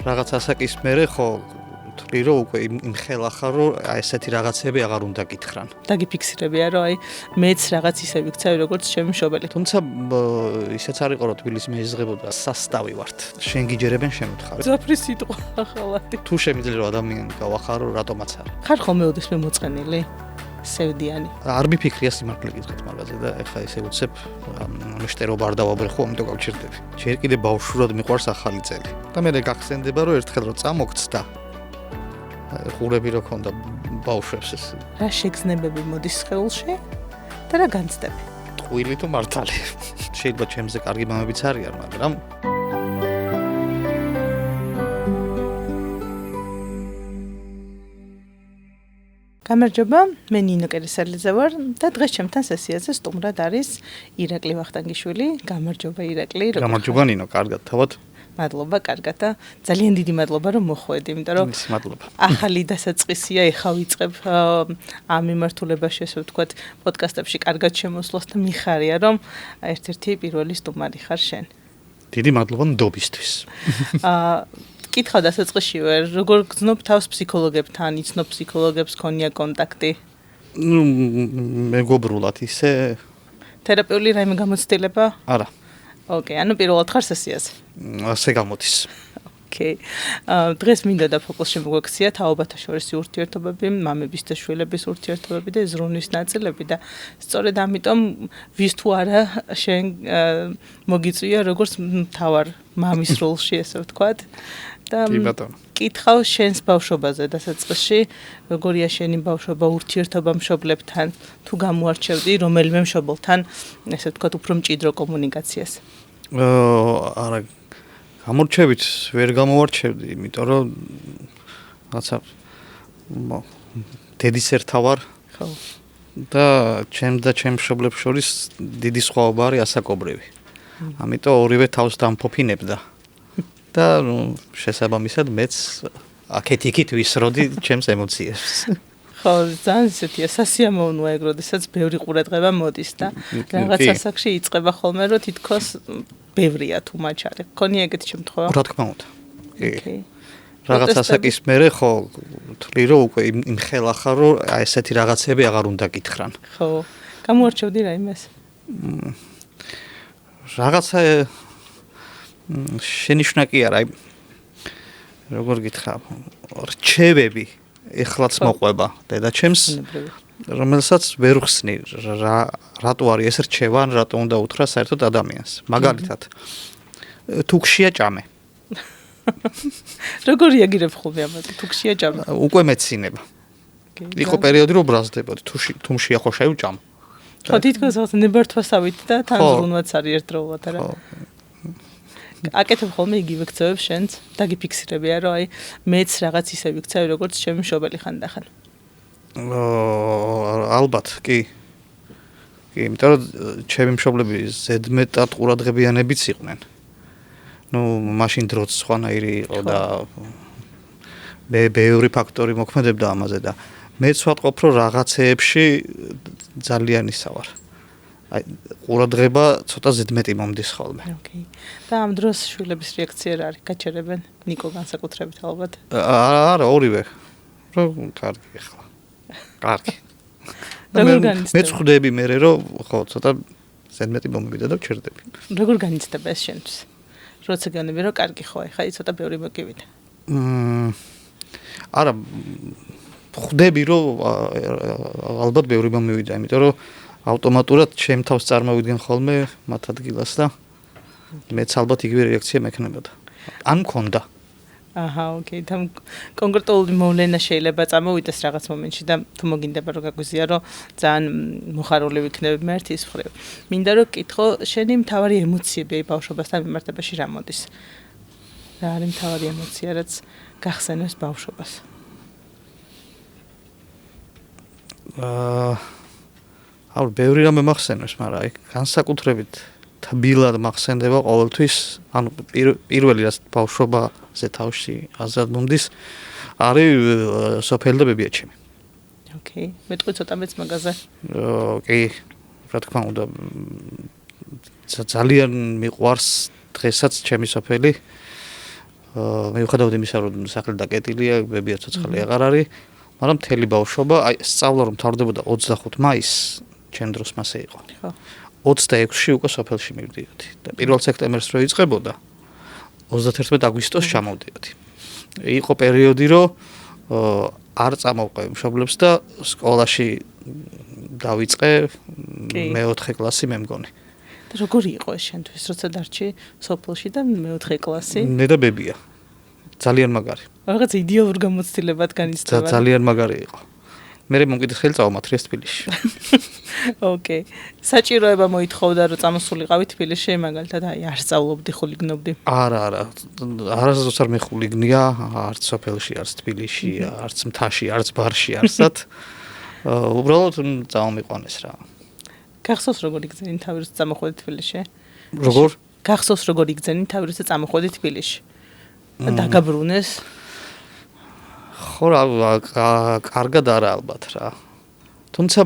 რაღაც ასაკის მერე ხო თვლი რომ უკვე იმ ხელა ხარ რომ ესეთი რაღაცები აღარ უნდა გითხრან. დაგიფიქსირებია რომ მეც რაღაც ისე ვიქცევი როგორც ჩემი მშობელი. თუმცა ისეც არ იყო რომ თბილისი მეიზღებოდა სასტავი ვართ. შენ გიჯერებენ შემოთხარ. ზაფრი სიტყვა ახალადი. თუ შემიძლია რომ ადამიანი გავახარო რატომაც არა. ხარ ხოლმე ოდესმე მოწყენილი? სევდიანი. არ მიფიქრია სიმართლე გითხრათ მაგაზე და ეხლა ესე უცებ მშტერობა არ დავაბრეხო, ამიტომ გავჩერდები. ჯერ კიდე ბავშვურად მიყვარს ახალი წელი. და მე გახსენდება რომ ერთხელ რომ წამოგცდა ხურები რო ქონდა ბავშვებს ეს. რა შეგრძნებები მოდის სხეულში და რა განცდები? ტყუილი თუ მართალი. შეიძლება ჩემზე კარგი მამებიც არიან, მაგრამ გამარჯობა, მე ნინო კერესელიძე ვარ და დღეს ჩემთან სესიაზე სტუმრად არის ირაკლი ვახტანგიშვილი. გამარჯობა ირაკლი. გამარჯობა ნინო, კარგად თავად? მადლობა, კარგად და ძალიან დიდი მადლობა რომ მოხვედი, იმიტომ რომ მადლობა. ახალი დასაწყისია, ეხა ვიწყებ ამ მიმართულებაში, ასე ვთქვათ, პოდკასტებში კარგად შემოსვლას და მიხარია რომ ერთ-ერთი პირველი სტუმარი ხარ შენ. დიდი მადლობა ნდობისთვის. კითხავ დასაწყისშივე, როგორ გძნობ თავს ფსიქოლოგებთან, იცნობ ფსიქოლოგებს, ქონია კონტაქტი? მეგობრულად ისე. თერაპიული რაიმე გამოცდილება? არა. ოკეი, ანუ პირველად ხარ სესიაზე. ასე გამოდის. ოკეი. დღეს მინდა და ფოკუსში მოგვექცია თაობათა შორისი ურთიერთობები, მამების და შვილების ურთიერთობები და ზრუნვის ნაწილები და სწორედ ამიტომ ვის თუ არა შენ მოგიწვია როგორც მთავარ მამის როლში, ესე ვთქვათ. და კითხავ შენს ბავშვობაზე დასაწყისში, როგორია შენი ბავშვობა ურთიერთობა მშობლებთან, თუ გამოარჩევდი რომელიმე მშობელთან, ესე ვთქვათ, უფრო მჭიდრო კომუნიკაციას? არა, გამორჩევით ვერ გამოვარჩევდი, იმიტომ რომ რაცა დედის ერთა ვარ. ხო. და ჩემ და ჩემ მშობლებს შორის დიდი სხვაობა არის ასაკობრივი. ამიტომ ორივე თავს დამფოფინებდა. და შესაბამისად მეც აქეთ-იქით ვისროდი ჩემს ემოციებს. ხო, ძალიან ისეთია სასიამოვნოა ეგ, როდესაც ბევრი ყურადღება მოდის და რაღაც ასაკში იწყება ხოლმე რომ თითქოს ბევრია თუ მაჩარი. ქონია ეგეთი შემთხვევა? რა თქმა უნდა. კი. რაღაც ასაკის მერე ხო თვლი რომ უკვე იმ ხელა ხარ რომ ესეთი რაღაცები აღარ უნდა გითხრან. ხო. გამოარჩევდი რა იმას? რაღაცა შენიშვნა კი არა, როგორ გითხრა, რჩევები ეხლაც მოყვება დედაჩემს, რომელსაც ვერ ხსნი რატო არის ეს რჩევა, ან რატო უნდა უთხრა საერთოდ ადამიანს. მაგალითად, თუ გშია ჭამე. როგორ იაგირებ ხოლმე ამაზე? თუ გშია ჭამე? უკვე მეცინება. იყო პერიოდი რომ ბრაზდებოდი, თუ მშია ხო შევჭამ. ხო, თითქოს რაღაც ნებართვასავით და თან ზრუნვაც არის ერთდროულად, არა? აკეთებ ხოლმე იგივე ქცევებს შენც, დაგიფიქსირებია რომ მეც რაღაც ისე ვიქცევი როგორც ჩემი მშობელი ხანდახან. ალბათ, კი. კი, იმიტომ რომ ჩემი მშობლები ზედმეტად ყურადღებიანებიც იყვნენ. მაშინ დროც სხვანაირი იყო და ბევრი ფაქტორი მოქმედებდა ამაზე და მეც ვატყობ რომ რაღაცეებში ძალიან ისა ვარ. ყურადღება ცოტა ზედმეტი მომდის ხოლმე. ოკეი. და ამ დროს შვილების რეაქცია რა არის? გაჩერებენ? ნიკო განსაკუთრებით ალბათ. არა, ორივე. რომ კარგი ახლა. კარგი. მეც ხვდები მე რომ ხო ცოტა ზედმეტი მომივიდა და ვჩერდები. როგორ განიცდება ეს შენთვის? როცა განები რომ კარგი ხო, ახლა ცოტა ბევრი მოგივიდა. არა, ხვდები რომ ალბათ ბევრი მომივიდა, იმიტომ რომ ავტომატურად ჩემ თავს წარმოვიდგენ ხოლმე მათ ადგილას და მეც ალბათ იგივე რეაქცია მექნებოდა. ან მქონდა. აჰა, ოკეი, და კონკრეტული მოვლენა შეიძლება წამოვიდეს რაღაც მომენტში და თუ მოგინდება რომ გაგვიზია რომ ძალიან მოხარული ვიქნები მე ერთის მხრივ. მინდა რომ კითხო, შენი მთავარი ემოციები ბავშვობასთან მიმართებაში რა მოდის? რა არის მთავარი ემოცია, რაც გახსენებს ბავშვობას? ბევრი რამე მახსენებს, მაგრამ აი განსაკუთრებით თბილად მახსენდება ყოველთვის, ანუ პირველი რაც ბავშვობაზე თავში აზრად მომდის, არის სოფელი და ბებიაჩემი. ოკეი, მეტყვი ცოტა მეც მაგაზე. კი, რა თქმა უნდა, ძალიან მიყვარს დღესაც ჩემი სოფელი. მიუხედავად იმისა, რომ სახლი დაკეტილია, ბებია ცოცხალი აღარ არის, მაგრამ მთელი ბავშვობა, აი სწავლა რომ თავდებოდა 25 მაისს, ჩემ დროს მასე იყო. ხო. 26-ში უკვე სოფელში მივდიოდი და 1 სექტემბერს რო იწყებოდა 31 აგვისტოს ჩამოვდიოდი. იყო პერიოდი, რომ არ წამოვყევი მშობლებს და სკოლაში დავიწყე მე-4 კლასი მე მგონი. და როგორი იყო ეს შენთვის, როცა დარჩი სოფელში და მე-4 კლასი? მე და ბებია. ძალიან მაგარი. რაღაც იდეალურ გამოცდილებად განიცდება. ძალიან მაგარი იყო. მე მომკითხელი წავმართრიეს თბილისში. ოკეი. საჭიროება მოითხოვდა რომ წამოსულიყავი თბილისში, მაგალითად აი არ სწავლობდი, ხულიგნობდი. არა, არასდროს არ მეხულიგნია, არც სოფელში, არც თბილისში, არც მთაში, არც ბარში, არცად. უბრალოდ წავმიყვანეს რა. გახსოვს როგორ იგზენი თავი როცა წამოხვედი თბილისში? როგორ? გახსოვს როგორ იგზენი თავი როცა წამოხვედი თბილისში? და დაგაბრუნეს? ხო რა, კარგად არა ალბათ რა. თუმცა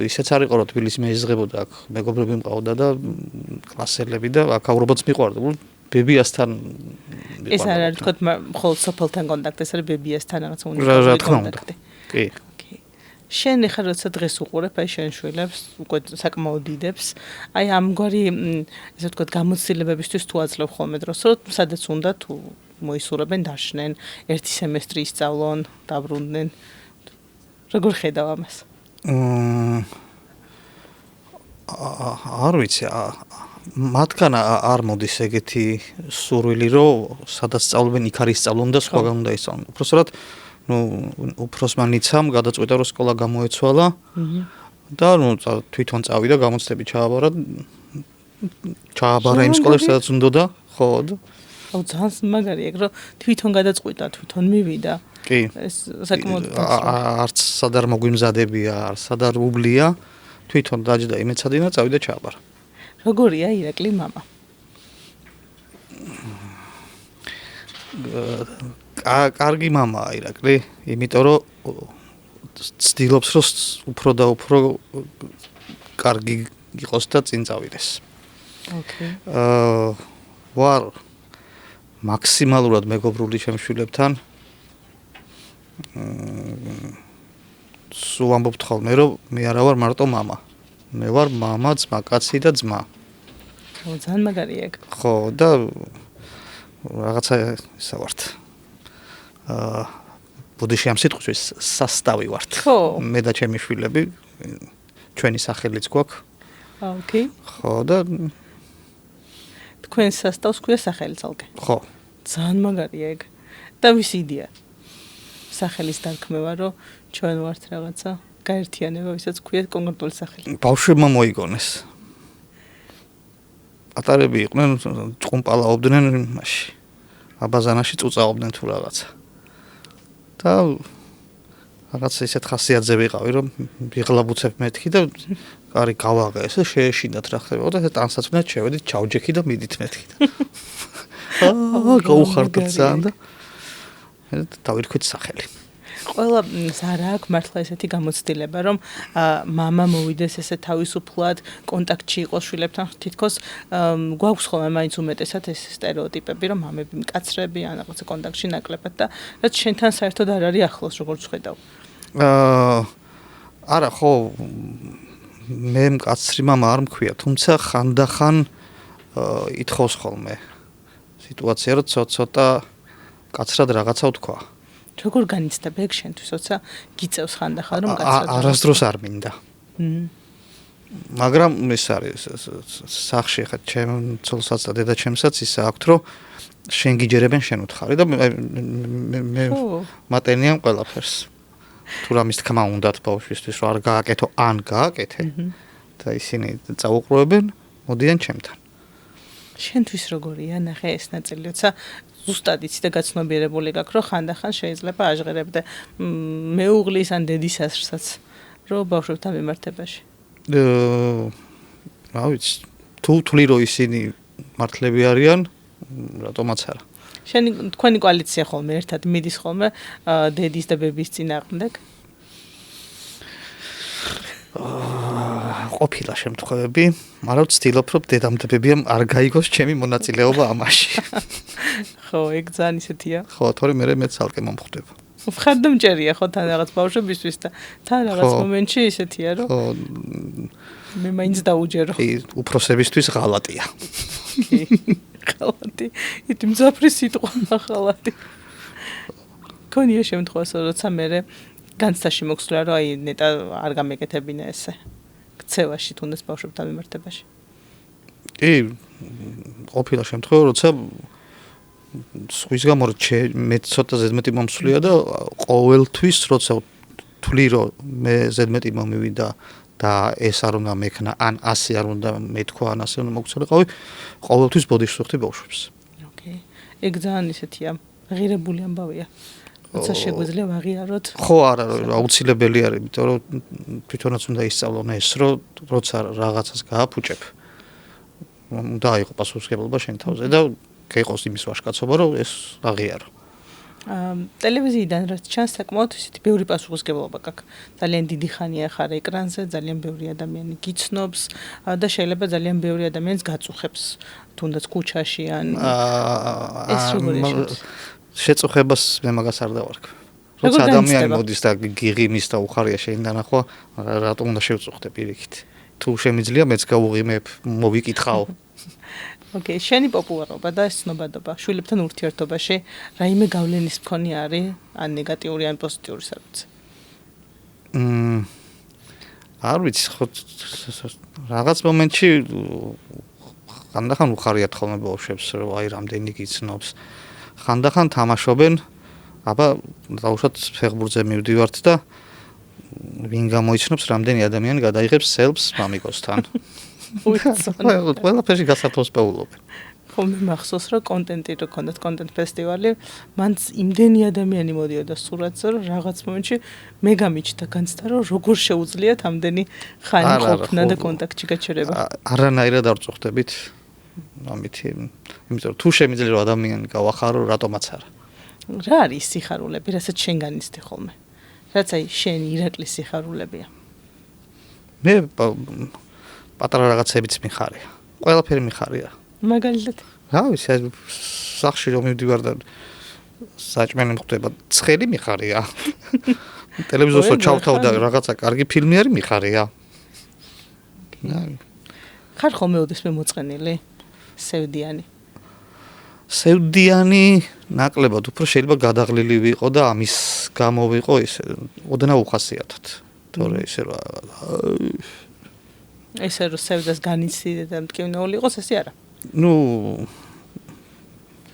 ისეც არ იყო რომ თბილისი მეიზღებოდა, აქ მეგობრები მყავდა და კლასელები და აქ აუბრალოდ მიყვარდა. ბებიასთან ეს არ არის თქო მხოლოდ სოფელთან კონტაქტი, ეს არის ბებიასთან რაღაცა უნიკალური კონტაქტი. კი. შენ ახლა როცა დღეს უყურებ აი შენ შვილებს, უკვე საკმაოდ დიდებს, აი ამგვარი ესე ვთქვათ გამოცდილებებისთვის თუ აძლევ ხოლმე დროს, რომ სადაც უნდა თუ მოისურვებენ დაშნენ, ერთი სემესტრი ისწავლონ, დაბრუნდნენ. როგორ ხედავ ამას? არ ვიცი, მათგან არ მოდის ეგეთი სურვილი, რომ სადაც სწავლობენ, იქ არის სწავლონ და სხვაგან უნდა ისწავლონ. უბრალოდ უფროსმა ნიცამ გადაწყვიტა რომ სკოლა გამოეცვალა და თვითონ წავიდა გამოცდები ჩააბარა იმ სკოლაში სადაც უნდოდა, ხო და აუ ძალიან მაგარია, რომ თვითონ გადაწყვიტა, თვითონ მივიდა. კი. ეს საკმაოდ არც სად არ მოგვიმზადებია, არც სად არ უბლია, თვითონ დაჯდა იმეცადინა, წავიდა ჩააბარა. როგორია ირაკლი მამა? კარგი მამაა ირაკლი, იმიტომ რომ ცდილობს რომ უფრო და უფრო კარგი იყოს და წინ წავიდეს. ოკეი. ვარ მაქსიმალურად მეგობრული ჩემ შვილებთან. სულ ამბობთ ხოლმე რომ მე არა ვარ მარტო მამა. მე ვარ მამა, ძმა, კაცი და ძმა. ძალიან მაგარია ეგ. ხო და რაღაცა ისა ვართ. ბუდიში ამ სიტყვის სასტავი ვართ. ხო. მე და ჩემი შვილები ჩვენი სახელიც გვაქვს. ოკეი. ხო და თქვენ სასტავს ქვია სახელი ძალკე. ხო. ძალიან მაგარია ეგ. და ვის იდეა? სახელის დარქმევა, რომ ჩვენ ვართ რაღაცა გაერთიანება, ვისაც ქვია კონკრეტული სახელი. ბავშვებმა მოიგონეს. პატარები იყვნენ, ჭყუმპალაობდნენ მასში. აბაზანაში წუწაობდნენ თუ რაღაცა. და რაღაც ისეთ ხასიათზე ვიყავი, რომ ვიღლაბუცებ მეთქი და კარი გავაღე, ესე შეეშინათ რა ხდებოდა და ტანსაცმლად შევედით, ჩავჯექი და მიდით მეთქი. გაუხარდეთ ძალიან და დავირქვით სახელი. ყველა ზარა აქვს მართლა ესეთი გამოცდილება, რომ მამა მოვიდეს ესე თავისუფლად კონტაქტში იყოს შვილებთან, თითქოს გვაქვს ხოლმე მაინც უმეტესად ეს სტერეოტიპები, რომ მამები მკაცრები ან რაღაცა კონტაქტში ნაკლებად და რაც შენთან საერთოდ არ არის ახლოს, როგორც ხედავ. არა, ხო, მე მკაცრი მამა არ მქვია, თუმცა ხანდახან ითხოვს ხოლმე სიტუაცია, რომ ცოტა კაცრად რაღაცა ვთქვა. როგორ განიცდება ეგ შენთვის, როცა გიწევს ხანდახან რომ კაცრად არასდროს არ მინდა. მაგრამ ეს არის სახში ხა ჩემ ცოლსაც და დედაჩემსაც ისა აქვთ, რომ შენ გიჯერებენ შენ უთხარი და მე მატენიამ ყველაფერს. თუ რამის თქმა უნდათ ბავშვისთვის რომ არ გააკეთო, ან გააკეთე და ისინი წაუყრუებენ, მოდიან ჩემთან. შენთვის როგორია ნახე ეს ნაწილი, როცა ზუსტად იცი და გაცნობიერებული გაქვს, რომ ხანდახან შეიძლება აჟღერებდე მეუღლის ან დედის ასრსაც, რომ ბავშვებთან მიმართებაში. რა ვიცი, თუ თვლი რომ ისინი მართლები არიან, რატომაც არა. თქვენი კოალიცია ხოლმე ერთად მიდის ხოლმე დედის და ბების წინააღმდეგ? ყოფილა შემთხვევები, მაგრამ ვცდილობ, რომ დედამდებებიამ არ გაიგოს ჩემი მონაწილეობა ამაში. ხო, ეგ ძალიან ისეთია. ხო, თორე მე ცალკე მომხვდება. მხარდამჭერია ხო თან რაღაც ბავშვებისთვის და თან რაღაც მომენტში ისეთია, რომ ხო, მე მაინც დაუჯერო. კი, უფროსებისთვის ღალატია. კი, ღალატი. ითი მძაფრი სიტყვა ღალატი. კონია შემთხვევაში, როცა მე განცდაში მოგსვლა, რომ აი ნეტა არ გამეკეთებინა ესე. ქცევაში თუნდაც ბავშვებთან მიმართებაში. კი, ყოფილა შემთხვევა, როცა სხვის გამო მე ცოტა ზედმეტი მომსვლია და ყოველთვის როცა თვლი რომ მე ზედმეტი მომივიდა და ეს არ უნდა მექნა, ან ასე არ უნდა მეთქვა, ან ასე უნდა მოგცალიყავი, ყოველთვის ბოდიშს ვხდი ბავშვებს. ოკეი. ეგ ძალიან ისეთია, ღირებული ამბავია. როცა შეგვიძლია ვაღიაროთ. ხო, არა, აუცილებელი არის, იმიტომ რომ თვითონაც უნდა ისწავლონ ეს, რომ როცა რაღაცას გააფუჭებ, უნდა აიღო პასუხისმგებლობა შენ თავზე და გაიყოს იმის ვაშკაცობა, რომ ეს აღიარო. ტელევიზიიდან რაც ჩანს, საკმაოდ ისეთი ბევრი პასუხისმგებლობა გაქვს. ძალიან დიდი ხანია ხარ ეკრანზე, ძალიან ბევრი ადამიანი გიცნობს და შეიძლება ძალიან ბევრი ადამიანს გაწუხებს, თუნდაც ქუჩაში ან ეს როგორია შეწუხებას მე მაგას არ დავარქ. როცა ადამიანი მოდის და გიღიმის და უხარია შენ დანახვა, რატომ უნდა შევწუხდე პირიქით? თუ შემიძლია მეც გავუღიმებ, მოვიკითხაო. ოკეი, შენი პოპულარობა და ცნობადობა შვილებთან ურთიერთობაში რაიმე გავლენის მქონე არის, ან ნეგატიური, ან პოზიტიური საკუთი? არ ვიცი, ხო რაღაც მომენტში ხანდახან უხარიათ ხოლმე ბავშვებს, რომ აი რამდენი გიცნობს. ხანდახან თამაშობენ, აბა დაუშვათ ფეხბურთზე მივდივართ და ვინ გამოიცნობს რამდენი ადამიანი გადაიღებს სელფს მამიკოსთან. ყველაფერში გასართობს პეულობენ. ხო, მე მახსოვს, რომ კონტენტი რო ქონდათ კონტენტ ფესტივალი, მანც იმდენი ადამიანი მოდიოდა სურათზე, რომ რაღაც მომენტში მე გამიჩნდა განცდა, რომ როგორ შეუძლიათ ამდენი ხანი ყოფნა და კონტაქტში გაჩერება. არანაირად არ წუხდებით ამითი, იმიტომ რომ თუ შემიძლია რომ ადამიანი გავახარო, რატომაც არა. რა არის სიხარულები, რასაც შენ განიცდი ხოლმე? რაც აი შენი ირაკლის სიხარულებია. მე პატარა რაღაცებიც მიხარია. ყველაფერი მიხარია. მაგალითად. რა ვიცი, სახში რომ მივდივარ და საჭმელი მხვდება, ცხელი მიხარია. ტელევიზორში ჩავთავ და რაღაცა კარგი ფილმი არის მიხარია. ხარ ხოლმე ოდესმე მოწყენილი? სევდიანი. სევდიანი ნაკლებად უფრო შეიძლება გადაღლილი ვიყო და ამის გამო ვიყო ისე ოდნავ უხასიათად. თორე ისე რა ესე რომ სევდას განიცდიდე და მტკივნეული იყოს, ესე არა. ნუ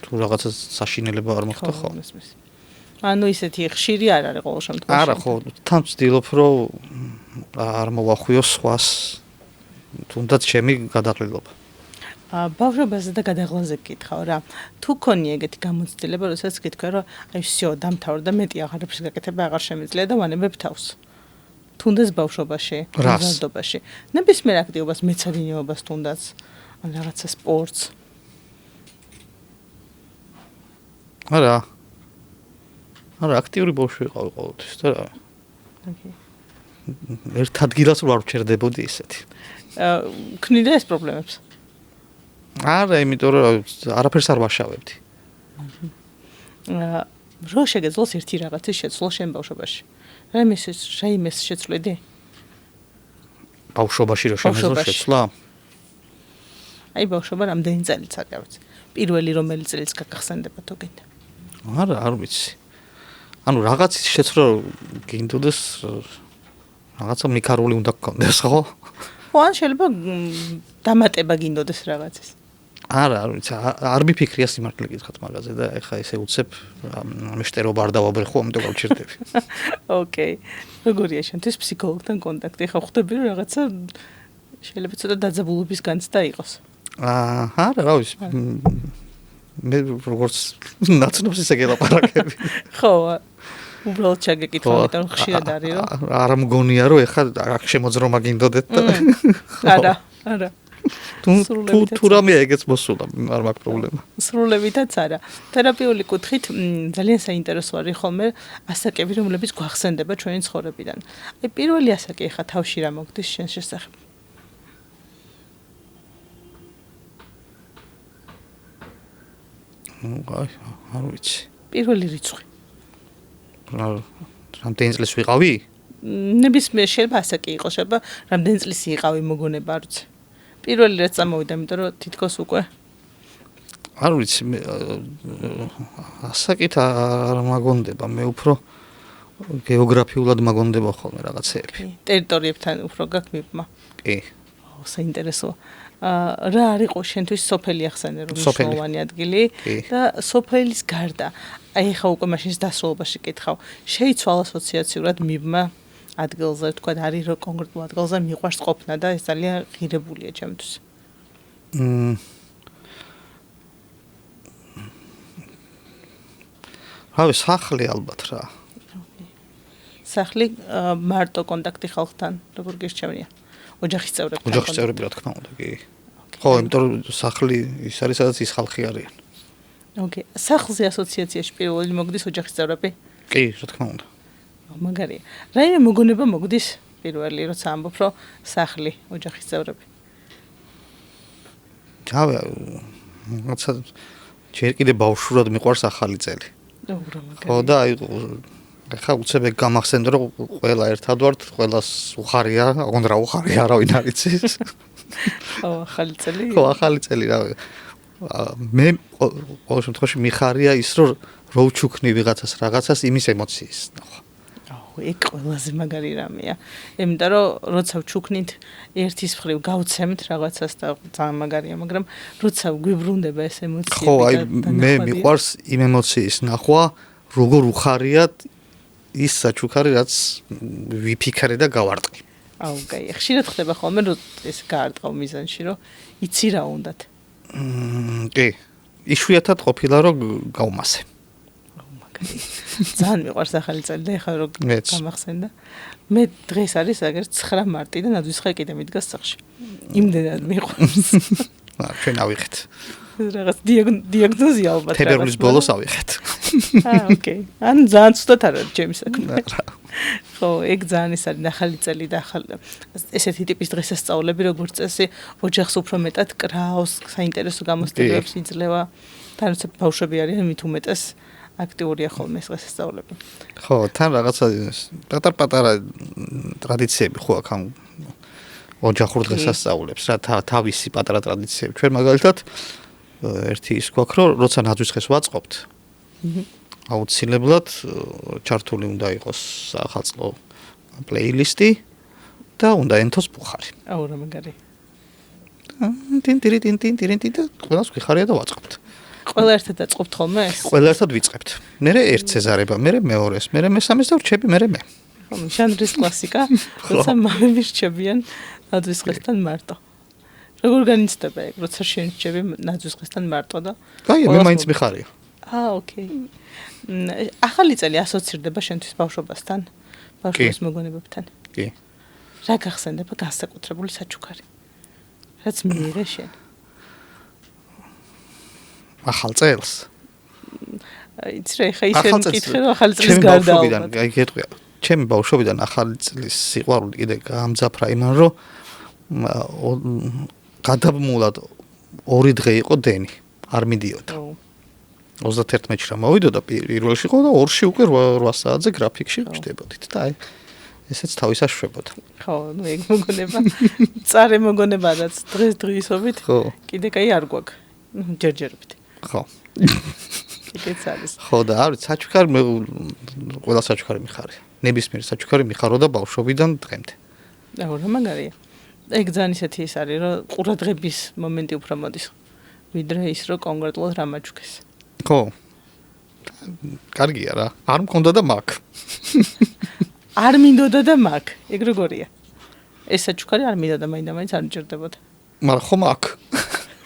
თუ რაღაცა საშინელება არ მოხდა ხო? ანუ ისეთი ხშირი არ არის ყოველ შემთხვევაში. არა ხო, თან ვცდილობ რომ არ მოვახვიო სხვას, თუნდაც ჩემი გადაღლილობა. ბავშვობაზე და გადაღლაზე გკითხავ რა. თუ ქონია ეგეთი გამოცდილება, როდესაც გითხრა რომ აი всё, დამთავრდა, მეტი აღარაფერს გაკეთება აღარ შემიძლია და ვანებებ თავს. თუნდაც ბავშვობაში, მოზარდობაში. ნებისმიერ აქტივობას, მეცადინეობას თუნდაც, ან რაღაცა სპორტს. არა. არა, აქტიური ბავშვი ვიყავი ყოველთვის და რა. ოკეი. ერთ ადგილას ვარ ვჩერდებოდი ისეთი. ქნიდა ეს პრობლემებს? არა, იმიტომ რომ არაფერს არ ვაშავებდი. რო შეგეძლოს ერთი რაღაცის შეცვლა შენ ბავშვობაში. რაიმეს შეცვლიდი? ბავშვობაში რო შემეძლო შეცვლა? აი ბავშვობა რამდენი წელიც არის, არ ვიცი. პირველი რომელი წელიც გაგახსენდება თუ გინდა? არა, არ ვიცი. ანუ რაღაცის შეცვლა გინდოდეს რაღაცა მიქარული უნდა გქონდეს, ხო? ხო, ან შეიძლება დამატება გინდოდეს რაღაცის. არა, არ ვიცი, არ მიფიქრია სიმართლე გითხრათ მაგაზე და ეხა ესე უცებ მეშტერობა არ დავაბრეხო, ამიტომ გავჩერდები. ოკეი. როგორია შენთვის ფსიქოლოგთან კონტაქტი? ეხა ხვდები რომ რაღაცა შეიძლება ცოტა დაძაბულობის განცდა იყოს. არა, რა ვიცი. მე როგორც ნაცნობს ისე გელაპარაკები. ხო, უბრალოდ ჩაგეკითხა, იმიტომ რომ ხშირად არის რომ არ მგონია რომ ეხა აქ შემოძრომა გინდოდეთ და არა, არა. თუ რამე ეგეც მოსულა, არ მაქვს პრობლემა. სრულებითაც არა. თერაპიული კუთხით ძალიან საინტერესო არის ხოლმე ასაკები, რომლებიც გვახსენდება ჩვენი ცხოვრებიდან. აი პირველი ასაკი ხა თავში რა მოგდის შენ შესახებ? არ ვიცი. პირველი რიცხვი. რამდენი წლის ვიყავი? ნებისმიერ შეიძლება ასე კი იყოს, შეიძლება რამდენი წლის იყავი მოგონება არ ვიცი. პირველი რაც წამოვიდა, იმიტომ რომ თითქოს უკვე არ ვიცი, ასაკით არ მაგონდება, მე უფრო გეოგრაფიულად მაგონდება ხოლმე რაღაცეები. ტერიტორიებთან უფრო გაქვს მიბმა. კი. საინტერესოა. რა არის ყო შენთვის სოფელი ახსენე რომ მნიშვნელოვანი ადგილი და სოფელის გარდა აი ხა უკვე მაშინ დასრულებაში კითხავ შეიცვალ ასოციაციურად მიბმა ადგილზე თქვა არის რომ კონკრეტულ ადგილზე მიყვარს ყოფნა და ეს ძალიან ღირებულია ჩემთვის. რავი სახლი ალბათ რა. სახლი მარტო კონტაქტი ხალხთან როგორ გირჩევნია? ოჯახის წევრებთან. ოჯახის წევრები რა თქმა უნდა, კი. ხო, იმიტომ რომ სახლი ის არის სადაც ის ხალხი არიან. ოკეი. სახლზე ასოციაციაში პირველი მოგდის ოჯახის წევრები? კი, რა თქმა უნდა. მაგარია. რაიმე მოგონება მოგდის პირველი როცა ამბობ რომ სახლი ოჯახის წევრები. რავი, რაცა ჯერ კიდე ბავშვურად მიყვარს ახალი წელი. ხო და აი ხა უცებ გამახსენდა რომ ყველა ერთად ვართ, ყველას უხარია, ოღონდ რა უხარია, არავინ არ იცის. ხო, ახალი წელი. ხო, ახალი წელი რა. მე ყოველ შემთხვევაში მიხარია ის რომ რო ვჩუქნი რაღაცას იმის ემოციის ნახვა. ეგ ყველაზე მაგარი რამეა. იმიტომ რომ როცა ვჩუქნით ერთის მხრივ გავცემთ რაღაცას და ძალიან მაგარია, მაგრამ როცა გვიბრუნდება ეს ემოციები ხო, აი მე მიყვარს იმ ემოციის ნახვა, როგორ უხარიათ ის საჩუქარი რაც ვიფიქრე და გავარტყი. აუ, კაი, ხშირად ხდება ხოლმე რომ ეს გაარტყავ მიზანში, რომ იცი რა უნდათ. კი. იშვიათად ყოფილა რომ გავმასე. ძალიან მიყვარს ახალი წელი და ეხლა რომ გამახსენდა. მე დღეს არის აგერ 9 მარტი და ნადვისხე კიდე მიდგას სახში. იმდენად მიყვარს. ჩვენ ავიღეთ. რაღაც დიაგნოზი ალბათ. თებერვლის ბოლოს ავიღეთ. ოკეი. ანუ ძალიან ცუდად არა ჩემი საქმე. ხო, ეგ ძალიან ის არის ახალი წელი და ესეთი ტიპის დღესასწაულები როგორც წესი ოჯახს უფრო მეტად კრავს, საინტერესო გამოსტებებს იძლევა. თანაც ბავშვები არიან მით უმეტეს აქტიურია ხოლმე ეს დღესასწაულები. ხო, თან რაღაცა პატარ-პატარა ტრადიციები ხო აქვს ამ ოჯახურ დღესასწაულებს, რა თავისი პატარა ტრადიციები. ჩვენ მაგალითად ერთი ის გვაქვს, რომ როცა ნაძვის ვაწყობთ, აუცილებლად ჩართული უნდა იყოს ახალწლო პლეილისტი და უნდა ენთოს ბუხარი. აუ რა მაგარი. ტინ და ყველას გვიხარია და ვაწყობთ. ყველა ერთად დაწყობთ ხოლმე ეს? ყველა ერთად ვიწყებთ. მერე ერთ წეზარება, მერე მეორეს, მერე მესამეს და ვრჩები მერე მე. ხო, ჟანრის კლასიკა, როცა მამები რჩებიან ნაძვის დღესთან მარტო. როგორ განიცდება ეგ, როცა შენ რჩები ნაძვის დღესთან მარტო და? აი, მე მაინც მიხარია. ოკეი. ახალი წელი ასოცირდება შენთვის ბავშვობასთან, ბავშვობის მოგონებებთან? კი. რა გახსენდება განსაკუთრებული საჩუქარი? რაც მიიღე შენ? ახალ წელს. იცი რა, ხა ისე მკითხე რომ ახალი წლის გარდა ალბათ. აი გეტყვია. ჩემი ბავშვობიდან ახალი წლის სიყვარული კიდე გამძაფრა იმან რომ გადაბმულად 2 დღე იყო დენი, არ მიდიოდა. 31-ში რა მოვიდოდა პირველში ხო და 2-ში უკვე 8 საათზე გრაფიკში ვჭდებოდით და აი ესეც თავის აშვებოდა. ხო, ნუ ეგ მოგონება, წარე მოგონება რაც დღესდღეობით კიდე კაი არ გვაქვს. ჯერჯერობით. ხო. კიდეც არის. ხო და არის საჩუქარი მე ყველა საჩუქარი მიხარია. ნებისმიერ საჩუქარი მიხარო და ბავშვობიდან დღემდე. აუ რა მაგარია. ეგ ძალიან ისეთი ის არის რომ ყურადღების მომენტი უფრო მოდის. ვიდრე ის რომ კონკრეტულად რა მაჩუქეს. ხო. კარგია რა. არ მქონდა და მაქვს. არ მინდოდა და მაქვს. ეგ როგორია? ეს საჩუქარი არ მინდოდა მაინც არ მჭირდებოდა. მაგრამ ხომ აქვს.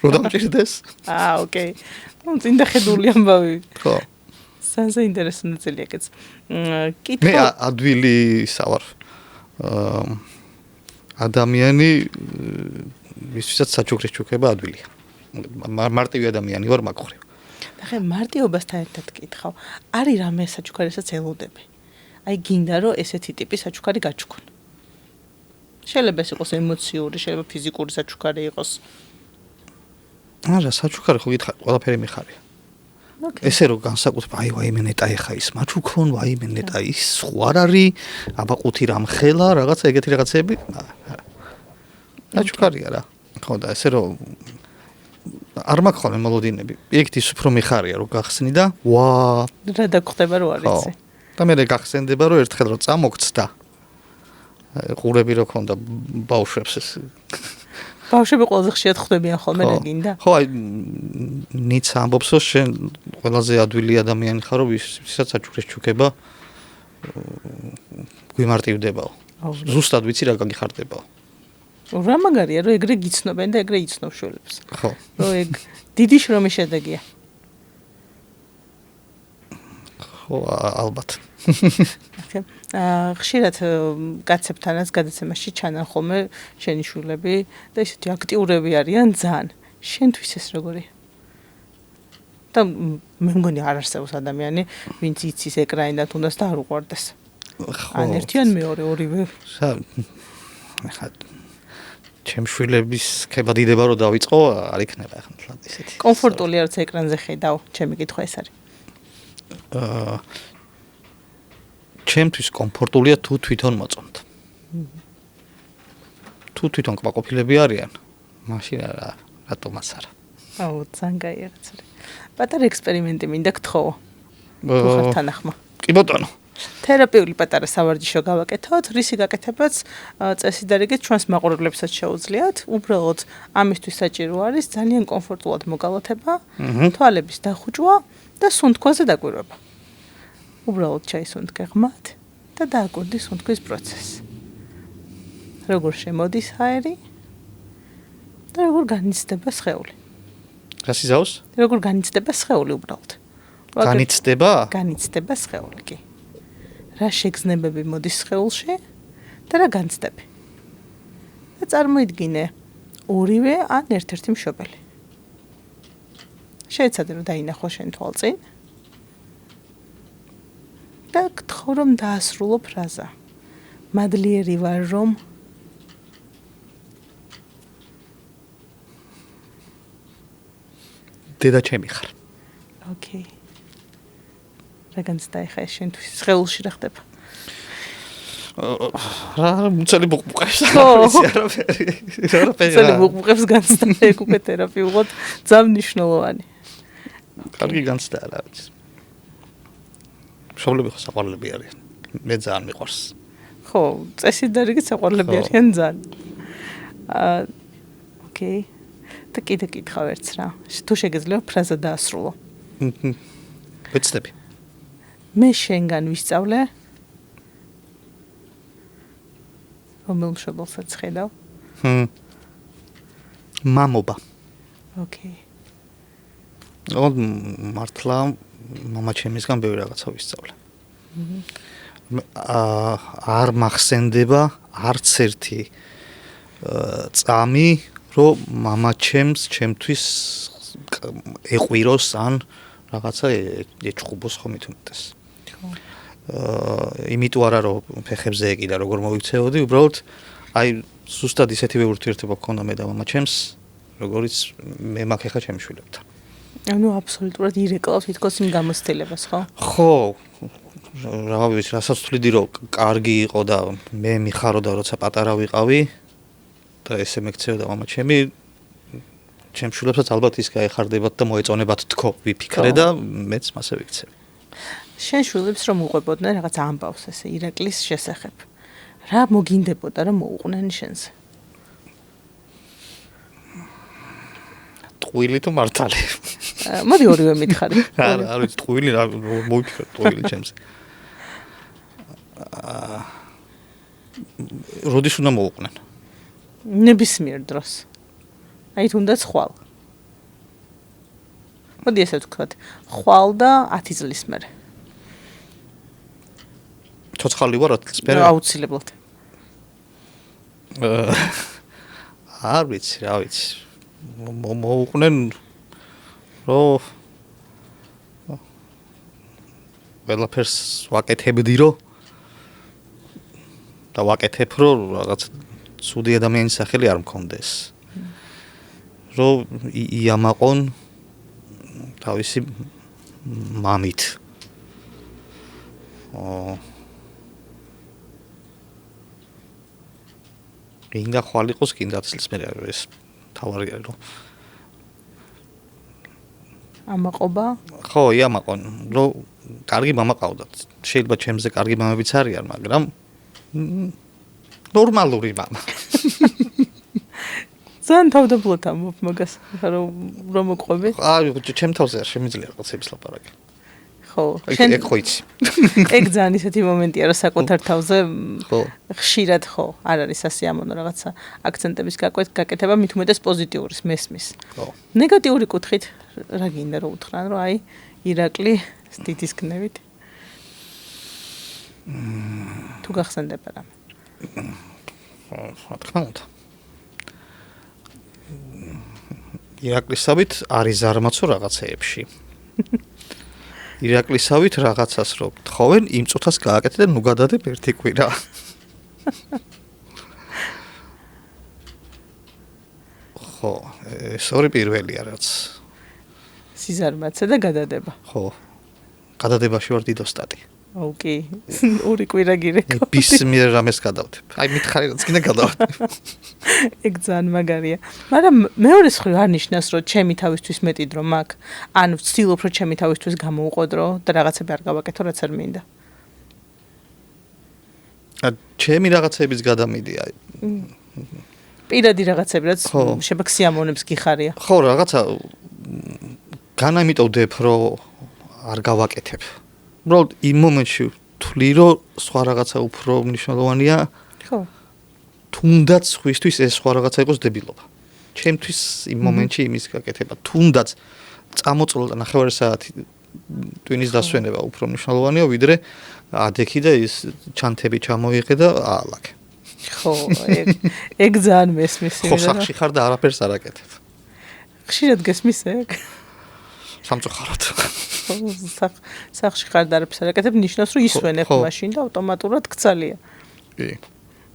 რო დამჭირდეს? ოკეი. ნუ წინ დახედული ამბავი. ხო. საინტერესო ნაწილია ეგეც. მე ადვილი სავარ. ადამიანი ვისაც საჩუქრის ჩუქება ადვილია. მარტივი ადამიანი ვარ მაგხრივ. და ხე მარტივობასთან ერთად კითხავ, არის რამე საჩუქარისაც ელოდები? აი გინდა რომ ესეთი ტიპის საჩუქარი გაჩუქონ. შეიძლება ეს იყოს ემოციური, შეიძლება ფიზიკური საჩუქარი იყოს. არა, საჩუქარი ხო გითხარ, ყველაფერი მიხარია. ესე რომ განსაკუთრებით აი ვაიმე ნეტა ეხა ის მაჩუქონ, ვაიმე ნეტა ის სხვა არ არის, აბა ყუთი რამ ხელა, რაღაცა ეგეთი რაღაცები. აჩუქარია რა. ხო და ესე რომ არ მაქვს ხოლმე მოლოდინები. იქით ის უფრო მიხარია რომ გახსნი და ვა რა დაგხვდება რო არ იცი. და მე გახსენდება რომ ერთხელ რომ წამოგცდა ყურები რო ქონდა ბავშვებს ეს ბავშვები ყველაზე ხშირად ხვდებიან ხოლმე რა გინდა? ხო აი ნიცა ამბობს რომ შენ ყველაზე ადვილი ადამიანი ხარ რომ ვისაც აჩუქრეს ჩუქება გვიმარტივდებაო. ზუსტად ვიცი რა გაგიხარდებაო. რა მაგარია რომ ეგრე გიცნობენ და ეგრე იცნობ შვილებს. ხო. რომ ეგ დიდი შრომის შედეგია. ხო ალბათ. ხშირად კაცებთანაც გადაცემაში ჩანან ხოლმე შენი შვილები და ისეთი აქტიურები არიან ძალიან. შენთვის ეს როგორია? და მე მგონი არ არსებობს ადამიანი, ვინც იცის ეკრანიდან თუნდაც და არ უყვარდეს. ან ერთი ან მეორე ორივე. ჩემ შვილების ქებადიდება რომ დავიწყო, არ იქნება ახლა თლად ისეთი. კომფორტულია როცა ეკრანზე ხედავ, ჩემი კითხვა ეს არის. ჩემთვის კომფორტულია თუ თვითონ მოწონთ. თუ თვითონ კმაყოფილები არიან, მაშინ რატომაც არა. აუ, ძალიან კაია რაც არის. პატარა ექსპერიმენტი მინდა გთხოვო. თუ ხარ თანახმა. კი ბატონო. თერაპიული პატარა სავარჯიშო გავაკეთოთ, რისი გაკეთებაც წესი და რიგით ჩვენს მაყურებლებსაც შეუძლიათ. უბრალოდ ამისთვის საჭირო არის ძალიან კომფორტულად მოგალათება, თვალების დახუჭვა და სუნთქვაზე დაკვირვება. უბრალოდ ჩაისუნთქე ღმად და დააკვირდი სუნთქვის პროცესს. როგორ შემოდის ჰაერი და როგორ განიცდება სხეული. რას იზავს? როგორ განიცდება სხეული უბრალოდ. განიცდება? განიცდება სხეული, კი. რა შეგრძნებები მოდის სხეულში და რა განცდები. და წარმოიდგინე ორივე ან ერთ-ერთი მშობელი. შეეცადე რომ დაინახო შენ თვალწინ და გთხოვ რომ დაასრულო ფრაზა. მადლიერი ვარ რომ დედა ჩემი ხარ. ოკეი. რა განცდა ეხა შენთვის სხეულში რა ხდება? რა მუცელი ბუყბუყებს არაფერი. მუცელი ბუყბუყებს განცდა ეგ უკვე თერაპიულად ძალიან მნიშვნელოვანი. კარგი განცდა რა ვიცი. მშობლები ხო საყვარლები არიან. მე ძალიან მიყვარს. ხო, წესი და რიგით საყვარლები არიან ძალიან. ოკეი. და კიდე კითხავ ერთს რა. თუ შეგეძლო ფრაზა დაასრულო. ვეცდები. მე შენგან ვისწავლე. რომელ მშობელსაც ხედავ? მამობა. ოკეი. მართლა მამა ჩემისგან ბევრი რაღაცა ვისწავლე. არ მახსენდება არც ერთი წამი, რომ მამა ჩემთვის ეყვიროს ან რაღაცა ეჩხუბოს ხომ ითუმეტეს. იმიტომ არა რომ ფეხებზე ეკიდა როგორ მოიქცეოდი, უბრალოდ აი ზუსტად ისეთივე ურთიერთობა გქონდა მე და მამა ჩემს, როგორიც მე მაქვს ახლა ჩემს შვილებთან. ანუ აბსოლუტურად ირეკლავ თითქოს იმ გამოცდილებას, ხო? ხო. რა ვიცი, რასაც ვთვლიდი რომ კარგი იყო და მე მიხაროდა როცა პატარა ვიყავი და ესე მეკცეოდა მამა ჩემი ჩემს შვილებსაც ალბათ ის გაეხარდებათ და მოეწონებათ თქო ვიფიქრე და მეც მასე ვიქცევ. შენ შვილებს რომ უყვებოდნენ რაღაც ამბავს ესე ირაკლის შესახებ. რა მოგინდებოდა რომ მოუყვნენ შენზე? ტყუილი თუ მართალი? მოდი ორივე მითხარი. არ ვიცი ტყუილი რა მოვიფიქრე ტყუილი ჩემს. როდის უნდა მოუყვნენ? ნებისმიერ დროს. აი თუნდაც ხვალ. მოდი ესე ვთქვათ, ხვალ და 10 წლის მერე. ცოცხალი ვარ 10 წლის მერე? აუცილებლად. არ ვიცი, რა ვიცი. მოუყვნენ რომ ყველაფერს ვაკეთებდი რომ და ვაკეთებ რომ რაღაც ცუდი ადამიანის სახელი არ მქონდეს. რომ იამაყონ თავისი მამით. გინდა ხვალ იყოს, გინდა წლის მე ეს თავარია რომ ამაყობა? ხო, იამაყონ, რომ კარგი მამა ყავდათ. შეიძლება ჩემზე კარგი მამებიც არიან, მაგრამ ნორმალური მამა. ძალიან თავდაპირველად ამბობ მაგას, რომ მოყვები? ჩემ თავზე არ შემიძლია რაღაცების ლაპარაკი. ხო, ეგ ხო იცი. ეგ ძალიან ისეთი მომენტია, რომ საკუთარ თავზე ხო. ხშირად ხო, არ არის სასიამოვნო რაღაცა აქცენტების გაკეთება, მით უმეტეს პოზიტიურის მესმის. ხო. ნეგატიური კუთხით რა გინდა რომ უთხრან, რომ აი ირაკლი სტიტის გნევით. თუ გახსენდება რამე. რა თქმა უნდა. ირაკლისავით არის ზარმაცო რაღაცეებში. ირაკლისავით რაღაცას რო გთხოვენ, იმ წუთას გააკეთე და ნუ გადადებ ერთი კვირა. ხო, ეს ორი პირველია რაც. სიზარმაცე და გადადება. ხო. გადადებაში ვარ დიდოსტატი. ოკეი. ორი კვირა გირეკო. ბისმიერ რამეს გადავდებ. აი მითხარი რაც კიდე გადავდებ. ეგ ძალიან მაგარია. მაგრამ მეორე მხრივ არ ნიშნავს, რომ ჩემი თავისთვის მეტი დრო მაქვს. ან ვცდილობ, რომ ჩემი თავისთვის გამოვუყოდრო და რაღაცები არ გავაკეთო, რაც არ მინდა. ჩემი რაღაცების გადამიდია. პირადი რაღაცები, რაც შეიძლება სიამოვნებს გიხარია. ხო, რაღაცა განამიტოვდებ, რომ არ გავაკეთებ. უბრალოდ იმ მომენტში ვთვლი, რომ სხვა რაღაცა უფრო მნიშვნელოვანია. ხო. თუნდაც ხუისთვის ეს სხვა რაღაცა იყოს დებილობა. ჩემთვის იმ მომენტში იმის გაკეთება, თუნდაც წამოწოლდა 9 საათი ტვინის დასვენება უფრო მნიშვნელოვანია, ვიდრე ადექი და ის ჩანთები ჩამოიღე და აალაგე. ხო, ეგ ძალიან მესმის იმედა. ხო, სახში ხარ და არაფერს არ აკეთებ. ხშირად გესმის ეგ? სამწუხაროდ. სახში ხარ და არაფერს არ აკეთებ, ნიშნავს, რომ ისვენებ მაშინ და ავტომატურად გცალია. კი.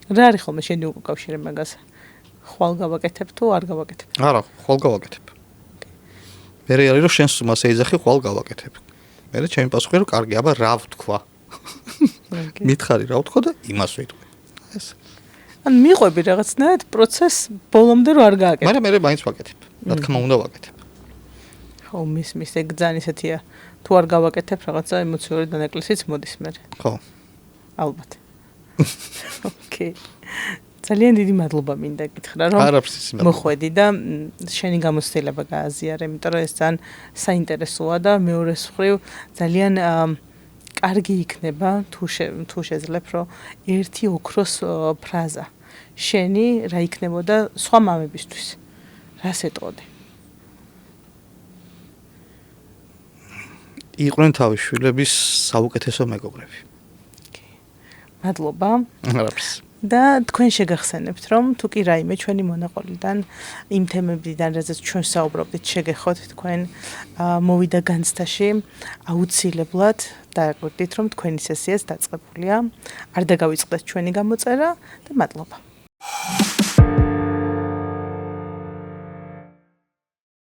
რა არის ხოლმე შენი უკავშირე მაგას? ხვალ გავაკეთებ თუ არ გავაკეთებ? არა, ხვალ გავაკეთებ. მერე არის რომ შენს სუმას ეძახი, ხვალ გავაკეთებ. მერე ჩემი პასუხი რომ კარგი, აბა რა ვთქვა? მითხარი რა ვთქვა და იმას ვიტყვი. ეს. ან მიყვები რაღაცნაირად პროცესს ბოლომდე რო არ გააკეთებ. მაგრამ მერე მაინც ვაკეთებ. რა თქმა უნდა ვაკეთებ. ხო, მის ეგ ძალიან ისეთია. თუ არ გავაკეთებ რაღაცა ემოციური დანაკლისიც მოდის მერე. ხო. ალბათ. ოკეი. ძალიან დიდი მადლობა მინდა გითხრა რომ მოხვედი და შენი გამოცდილება გააზიარე, იმიტომ რომ ეს ძალიან საინტერესოა და მეორე მხრივ ძალიან კარგი იქნება თუ შეძლებ რომ ერთი ოქროს ფრაზა შენი რა იქნებოდა სხვა მამებისთვის. რას ეტყოდი? იყვნენ თავის შვილების საუკეთესო მეგობრები. მადლობა. არაფერს. და თქვენ შეგახსენებთ რომ თუ კი რაიმე ჩვენი მონაყოლიდან იმ თემებიდან რაზეც ჩვენ საუბრობდით შეგეხოთ თქვენ მოვიდა განცდაში აუცილებლად დააკვირდით რომ თქვენი სესიაც დაწყებულია არ დაგავიწყდეთ ჩვენი გამოწერა და მადლობა